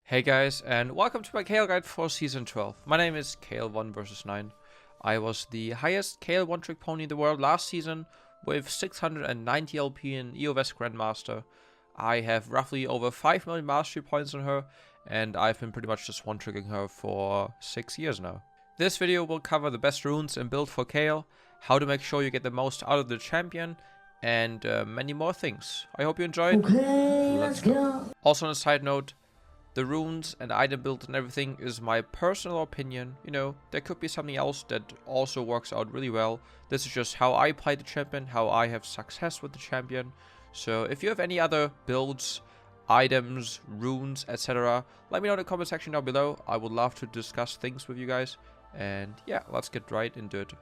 Hey guys, and welcome to my Kayle guide for Season 12. My name is Kayle 1 vs 9. I was the highest Kayle one-trick pony in the world last season with 690 LP in EOS Grandmaster. I have roughly over 5 million mastery points on her, and I've been pretty much just one-tricking her for 6 years now. This video will cover the best runes and build for Kayle, how to make sure you get the most out of the champion, and many more things. I hope you enjoyed. Okay, Let's go. Also on a side note, the runes and item build and everything is my personal opinion. You know, there could be something else that also works out really well. This is just how I play the champion, how I have success with the champion. So if you have any other builds, items, runes, etc., let me know in the comment section down below. I would love to discuss things with you guys. And yeah, let's get right into it.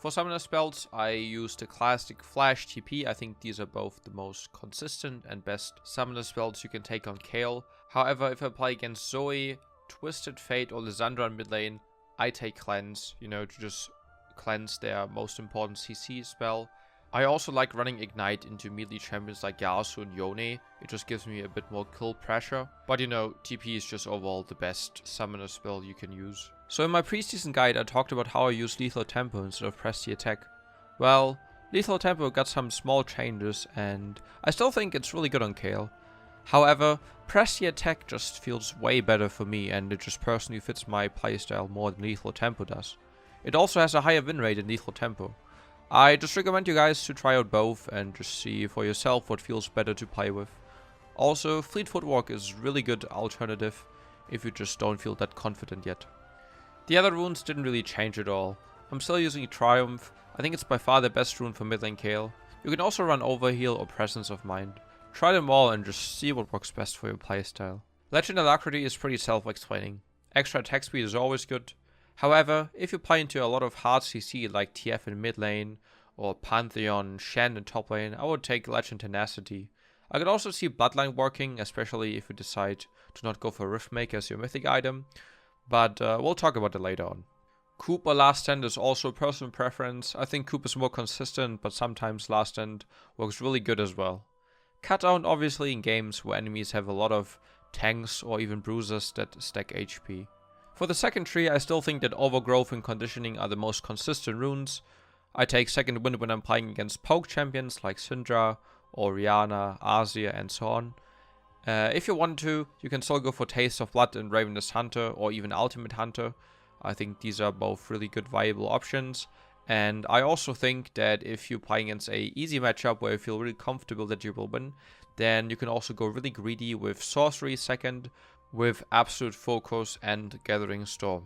For summoner spells, I use the classic Flash TP. I think these are both the most consistent and best summoner spells you can take on Kayle. However, if I play against Zoe, Twisted Fate, or Lysandra in mid lane, I take Cleanse, you know, to just cleanse their most important CC spell. I also like running Ignite into melee champions like Yasuo and Yone. It just gives me a bit more kill pressure. But you know, TP is just overall the best summoner spell you can use. So in my preseason guide, I talked about how I use Lethal Tempo instead of Press the Attack. Well, Lethal Tempo got some small changes, and I still think it's really good on Kayle. However, Press the Attack just feels way better for me, and it just personally fits my playstyle more than Lethal Tempo does. It also has a higher win rate than Lethal Tempo. I just recommend you guys to try out both and just see for yourself what feels better to play with. Also, Fleet Footwork is really good alternative if you just don't feel that confident yet. The other runes didn't really change at all. I'm still using Triumph. I think it's by far the best rune for mid lane Kayle. You can also run Overheal or Presence of Mind. Try them all and just see what works best for your playstyle. Legend Alacrity is pretty self-explaining. Extra attack speed is always good. However, if you play into a lot of hard CC like TF in mid lane, or Pantheon, Shen in top lane, I would take Legend Tenacity. I could also see Bloodline working, especially if you decide to not go for Riftmaker as your mythic item, but we'll talk about it later on. Coop or Last Stand is also personal preference. I think Coop is more consistent, but sometimes Last Stand works really good as well. Cut down obviously in games where enemies have a lot of tanks or even bruisers that stack HP. For the second tree, I still think that Overgrowth and Conditioning are the most consistent runes. I take Second Wind when I'm playing against poke champions like Syndra, Orianna, Azir, and so on. If you want to, you can still go for Taste of Blood and Ravenous Hunter or even Ultimate Hunter. I think these are both really good viable options. And I also think that if you're playing against a easy matchup where you feel really comfortable that you will win, then you can also go really greedy with Sorcery second, with Absolute Focus and Gathering Storm.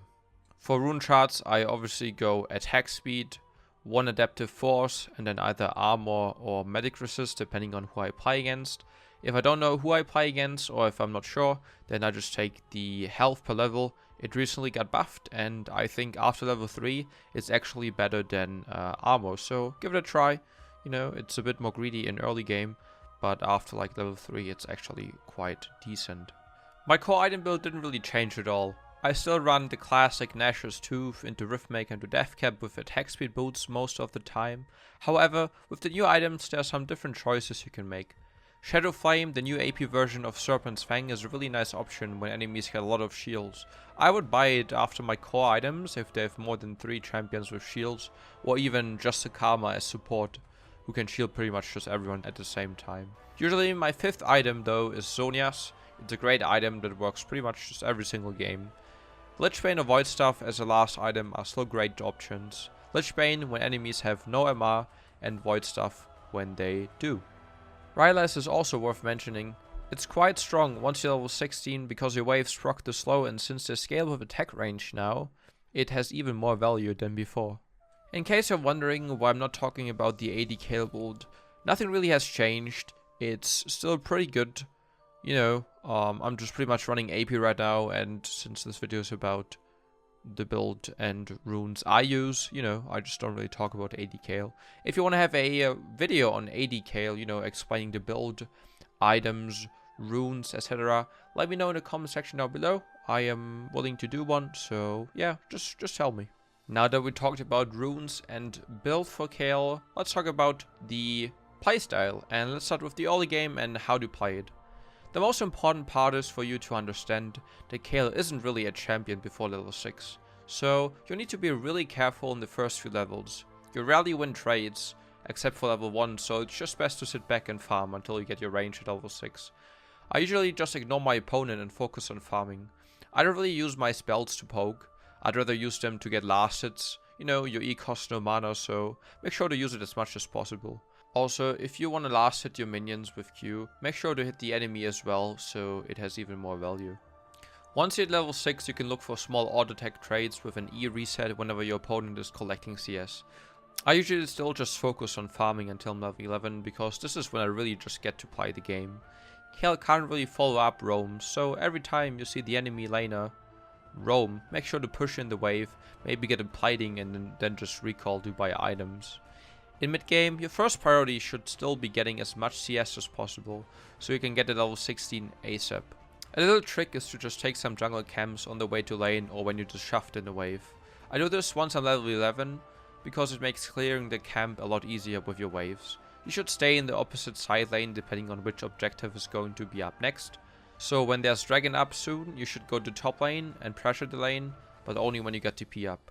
For rune charts, I obviously go Attack Speed, 1 Adaptive Force, and then either Armor or Medic Resist depending on who I play against. If I don't know who I play against, or if I'm not sure, then I just take the health per level. It recently got buffed, and I think after level 3, it's actually better than Armor. So give it a try. You know, it's a bit more greedy in early game, but after like level 3, it's actually quite decent. My core item build didn't really change at all. I still run the classic Nashor's Tooth into Riftmaker into Deathcap with attack speed boots most of the time. However, with the new items, there are some different choices you can make. Shadow Flame, the new AP version of Serpent's Fang, is a really nice option when enemies get a lot of shields. I would buy it after my core items if they have more than 3 champions with shields, or even just a Karma as support, who can shield pretty much just everyone at the same time. Usually my 5th item though is Zonia's. It's a great item that works pretty much just every single game. Lichbane or Void Staff as a last item are still great options. Lichbane when enemies have no MR, and Void Staff when they do. Rideless is also worth mentioning. It's quite strong once you're level 16 because your waves proc the slow, and since they scale with attack range now, it has even more value than before. In case you're wondering why I'm not talking about the AD Kayle build, nothing really has changed. It's still pretty good. You know, I'm just pretty much running AP right now, and since this video is about the build and runes I use, you know, I just don't really talk about AD Kayle. If you want to have a video on AD Kayle, you know, explaining the build, items, runes, etc., let me know in the comment section down below. I am willing to do one, so yeah, just tell me. Now that we talked about runes and build for Kayle, let's talk about the playstyle, and let's start with the early game and how to play it. The most important part is for you to understand that Kayle isn't really a champion before level 6. So you need to be really careful in the first few levels. You rarely win trades, except for level 1, so it's just best to sit back and farm until you get your range at level 6. I usually just ignore my opponent and focus on farming. I don't really use my spells to poke. I'd rather use them to get last hits. You know, your E costs no mana, so make sure to use it as much as possible. Also, if you want to last hit your minions with Q, make sure to hit the enemy as well, so it has even more value. Once you're at level 6, you can look for small auto attack trades with an E reset whenever your opponent is collecting CS. I usually still just focus on farming until I'm level 11, because this is when I really just get to play the game. Kayle can't really follow up roams, so every time you see the enemy laner roam, make sure to push in the wave, maybe get a plating and then just recall to buy items. In mid game, your first priority should still be getting as much CS as possible, so you can get to level 16 ASAP. A little trick is to just take some jungle camps on the way to lane or when you just shoved in the wave. I do this once I'm level 11, because it makes clearing the camp a lot easier with your waves. You should stay in the opposite side lane depending on which objective is going to be up next. So when there's dragon up soon, you should go to top lane and pressure the lane, but only when you get TP up.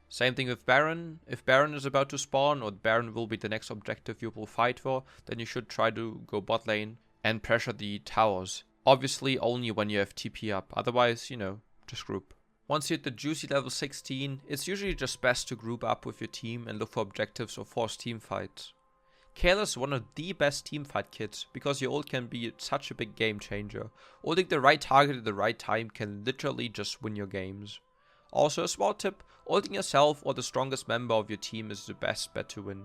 Same thing with Baron. If Baron is about to spawn or Baron will be the next objective you will fight for, then you should try to go bot lane and pressure the towers. Obviously only when you have TP up, otherwise, you know, just group. Once you hit the juicy level 16, it's usually just best to group up with your team and look for objectives or force team fights. Kayle is one of the best teamfight kits, because your ult can be such a big game changer. Ulting the right target at the right time can literally just win your games. Also a small tip, ulting yourself or the strongest member of your team is the best bet to win.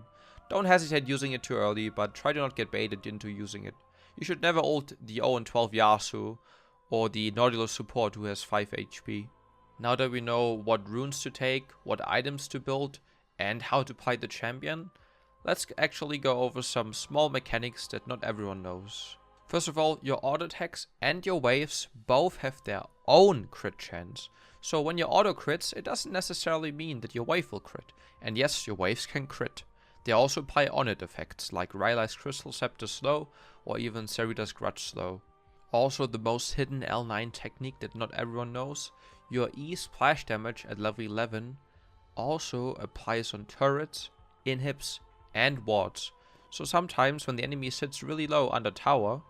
Don't hesitate using it too early, but try to not get baited into using it. You should never ult the 0-12 Yasuo or the Nautilus support who has 5 HP. Now that we know what runes to take, what items to build, and how to play the champion, let's actually go over some small mechanics that not everyone knows. First of all, your auto attacks and your waves both have their own crit chance. So when your auto crits, it doesn't necessarily mean that your wave will crit. And yes, your waves can crit. They also apply on-it effects like Rideless Crystal Scepter slow or even Sarita's Grudge slow. Also the most hidden L9 technique that not everyone knows, your E splash damage at level 11 also applies on turrets, inhibs and wards. So sometimes when the enemy sits really low under tower,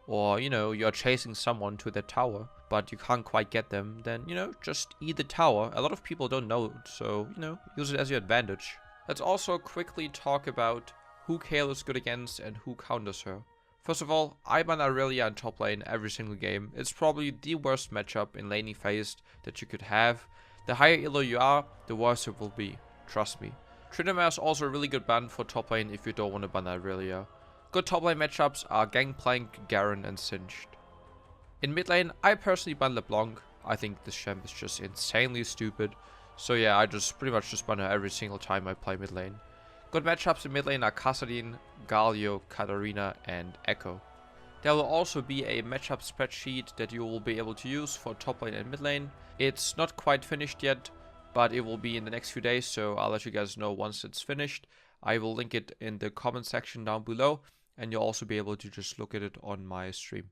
or you know, you're chasing someone to the tower, but you can't quite get them, then you know, just E the tower. A lot of people don't know it, so you know, use it as your advantage. Let's also quickly talk about who Kayle is good against and who counters her. First of all, I ban Aurelia in top lane every single game. It's probably the worst matchup in laning phase that you could have. The higher elo you are, the worse it will be. Trust me. Trinoma is also a really good ban for top lane if you don't want to ban Aurelia. Good top lane matchups are Gangplank, Garen and Singed. In mid lane, I personally ban LeBlanc. I think this champ is just insanely stupid. So yeah, I just pretty much just ban her every single time I play mid lane. Good matchups in mid lane are Kassadin, Galio, Katarina and Echo. There will also be a matchup spreadsheet that you will be able to use for top lane and mid lane. It's not quite finished yet, but it will be in the next few days, so I'll let you guys know once it's finished. I will link it in the comment section down below, and you'll also be able to just look at it on my stream.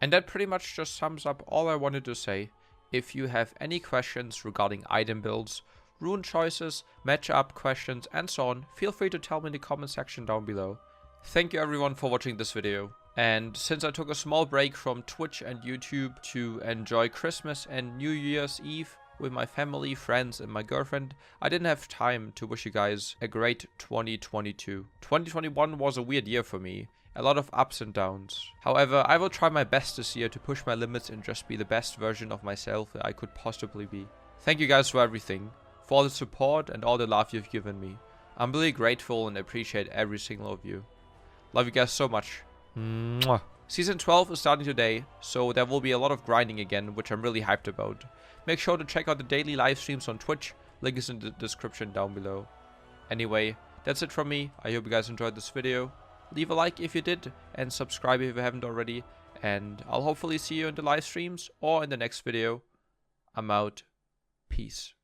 And that pretty much just sums up all I wanted to say. If you have any questions regarding item builds, rune choices, matchup questions and so on, feel free to tell me in the comment section down below. Thank you everyone for watching this video. And since I took a small break from Twitch and YouTube to enjoy Christmas and New Year's Eve with my family, friends and my girlfriend, I didn't have time to wish you guys a great 2022. 2021 was a weird year for me. A lot of ups and downs. However, I will try my best this year to push my limits and just be the best version of myself that I could possibly be. Thank you guys for everything, for all the support and all the love you've given me. I'm really grateful and appreciate every single of you. Love you guys so much. Mwah. Season 12 is starting today, so there will be a lot of grinding again, which I'm really hyped about. Make sure to check out the daily live streams on Twitch. Link is in the description down below. Anyway, that's it from me. I hope you guys enjoyed this video. Leave a like if you did, and subscribe if you haven't already. And I'll hopefully see you in the live streams or in the next video. I'm out. Peace.